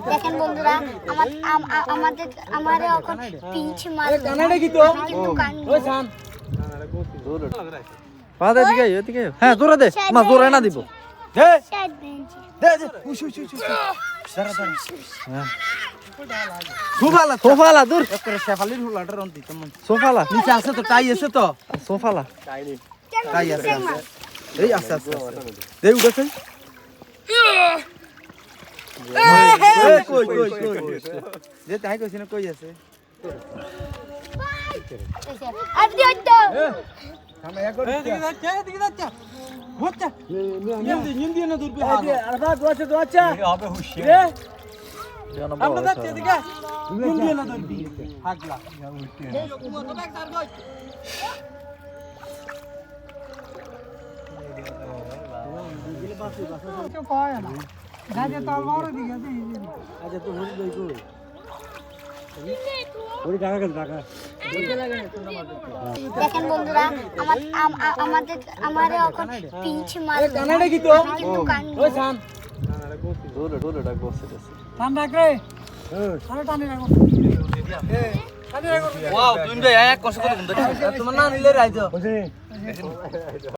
দেখেন বন্ধুরা আমাদের এখন পিঞ্চ মাছ কানাডা কি তো কিন্তু ওই শান পাদা দিকে এদিকে হ্যাঁ জোরে দে মা জোরে না দিব দে সাইড বেঞ্চ দে দে উশ সারা সারা হ্যাঁ সোফালা সোফালা দূর একরে শেফালির হুলাটার অন্তি তেমন সোফালা নিচে আছে তো টাই আছে তো সোফালা টাই আছে এই আছে আছে দে উঠেছে কই যে তাই কইছ না কই আছে আদি আদি আমরা এক করে এদিকে যাচ্ছে হচ্ছে নিন্দি না দূর পে আরে দোয়াচ্ছা হবে হুশি রে আমরা যাচ্ছে এদিকে নিন্দি না দূর পে হাগলা আচ্ছা তো হরি দই কই ওই টাকা টাকা দেখেন বন্ধুরা আমাদের এখন পিঞ্চ মাছ কানাডা কি তো কিন্তু ওই শান দূরে ডাক বসে আছে টান রাখ রে আরে টানি রাখ ওয়াও তুমি ভাই এক কষ্ট করে ঘুম তোমার না নিলে রাইজো